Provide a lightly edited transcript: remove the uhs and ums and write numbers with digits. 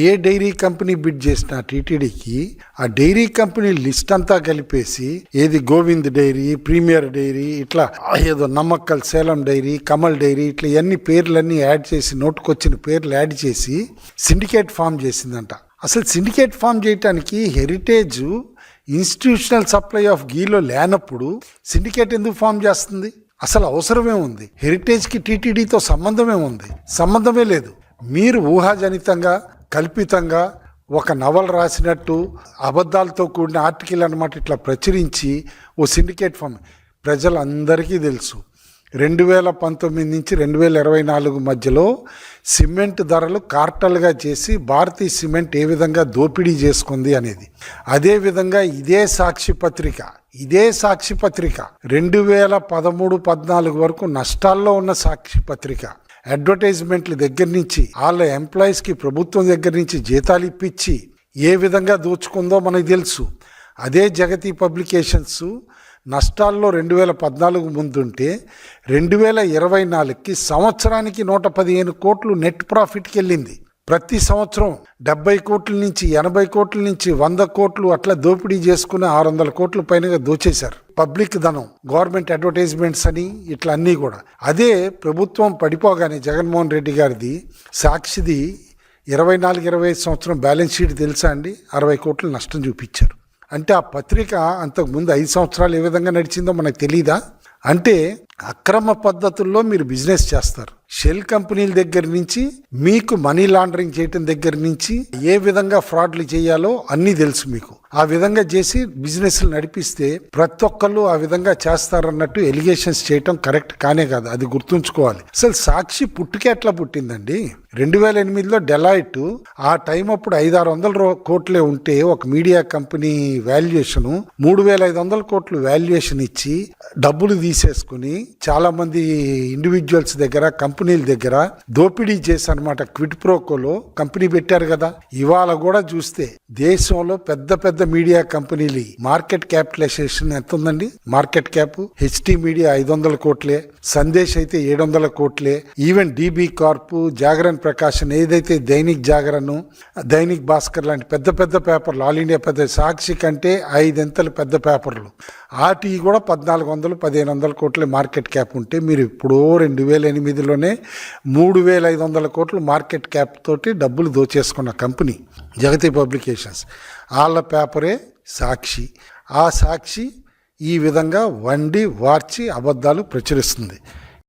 ఏ dairy company bid చేసిన టీటీడీకి ఆ డైరీ కంపెనీ లిస్ట్ అంతా కలిపేసి ఏది గోవింద్ డైరీ, ప్రీమియర్ డైరీ, ఇట్లా ఏదో నమ్మక్కల్ సేలం డైరీ, కమల్ డైరీ, ఇట్లా ఇవన్నీ పేర్లన్నీ యాడ్ చేసి నోటుకొచ్చిన పేర్లు యాడ్ చేసి సిండికేట్ ఫామ్ చేసిందంట. అసలు సిండికేట్ ఫామ్ చేయడానికి హెరిటేజ్ ఇన్స్టిట్యూషనల్ సప్లై ఆఫ్ గీలో లేనప్పుడు సిండికేట్ ఎందుకు ఫామ్ చేస్తుంది? అసలు అవసరమే ఉంది? హెరిటేజ్కి టీటీడీతో సంబంధమే ఉంది? సంబంధమే లేదు. మీరు ఊహాజనితంగా కల్పితంగా ఒక నవల రాసినట్టు అబద్ధాలతో కూడిన ఆర్టికల్ అన్నమాట ఇట్లా ప్రచురించి ఓ సిండికేట్ ఫామ్. ప్రజలందరికీ తెలుసు 2019 నుంచి 2024 మధ్యలో సిమెంట్ ధరలు కార్టల్గా చేసి భారతీయ సిమెంట్ ఏ విధంగా దోపిడీ చేసుకుంది అనేది. అదేవిధంగా ఇదే సాక్షి పత్రిక 2013-14 వరకు నష్టాల్లో ఉన్న సాక్షి పత్రిక అడ్వర్టైజ్మెంట్ల దగ్గర నుంచి వాళ్ళ ఎంప్లాయీస్కి ప్రభుత్వం దగ్గర నుంచి జీతాలు ఇప్పించి ఏ విధంగా దోచుకుందో మనకు తెలుసు. అదే జగతి పబ్లికేషన్స్ నష్టాల్లో 2014 ముందుంటే 2024కి సంవత్సరానికి 115 కోట్లు నెట్ ప్రాఫిట్కి వెళ్ళింది. ప్రతి సంవత్సరం 70 కోట్ల నుంచి 80 కోట్ల నుంచి 100 కోట్లు అట్లా దోపిడీ చేసుకుని 600 కోట్ల పైనగా దోచేశారు. పబ్లిక్ ధనం, గవర్నమెంట్ అడ్వర్టైజ్మెంట్స్ అని ఇట్లా అన్నీ కూడా. అదే ప్రభుత్వం పడిపోగానే జగన్మోహన్ రెడ్డి గారిది సాక్షిది 24-25 సంవత్సరం బ్యాలెన్స్ షీట్ తెలుసా అండి? 60 కోట్లు నష్టం చూపించారు. అంటే ఆ పత్రిక అంతకుముందు 5 సంవత్సరాలు ఏ విధంగా నడిచిందో మనకు తెలీదా? అంటే అక్రమ పద్ధతుల్లో మీరు బిజినెస్ చేస్తారు. షెల్ కంపెనీల దగ్గర నుంచి మీకు మనీ లాండరింగ్ చేయటం దగ్గర నుంచి ఏ విధంగా ఫ్రాడ్లు చేయాలో అన్నీ తెలుసు మీకు. ఆ విధంగా చేసి బిజినెస్లు నడిపిస్తే ప్రతి ఒక్కళ్ళు ఆ విధంగా చేస్తారన్నట్టు ఎలిగేషన్స్ చేయటం కరెక్ట్ కానే కాదు. అది గుర్తుంచుకోవాలి. అసలు సాక్షి పుట్టుకే ఎట్లా పుట్టిందండి? 2008లో డెలాయిట్ ఆ టైం అప్పుడు 500-600 కోట్లే ఉంటే ఒక మీడియా కంపెనీ వాల్యుయేషన్ 3500 కోట్లు వాల్యుయేషన్ ఇచ్చి డబ్బులు తీసేసుకుని చాలా మంది ఇండివిజువల్స్ దగ్గర, కంపెనీల దగ్గర దోపిడీ చేసి అనమాట క్విడ్ ప్రోకోలో కంపెనీ పెట్టారు కదా. ఇవాళ కూడా చూస్తే దేశంలో పెద్ద పెద్ద మీడియా కంపెనీలు మార్కెట్ క్యాపిటలైజేషన్ ఎంత ఉందండి? మార్కెట్ క్యాప్ హెచ్టీ మీడియా 500 కోట్లే, సందేశ్ అయితే 700 కోట్లే, ఈవెన్ డిబి కార్ప్, జాగరణ్ ప్రకాశన్, ఏదైతే దైనిక్ జాగరణ్, దైనిక్ భాస్కర్ లాంటి పెద్ద పెద్ద పేపర్లు, ఆల్ ఇండియా పెద్ద సాక్షి కంటే 5 పెద్ద పేపర్లు, ఆటి కూడా 1400-1500 కోట్ల మార్కెట్ క్యాప్ ఉంటే మీరు ఇప్పుడు 2008లోనే 3500 కోట్లు మార్కెట్ క్యాప్ తోటి డబ్బులు దోచేసుకున్న కంపెనీ జగతి పబ్లికేషన్స్. వాళ్ళ పేపరే సాక్షి. ఆ సాక్షి ఈ విధంగా వండి వార్చి అబద్ధాలు ప్రచురిస్తుంది.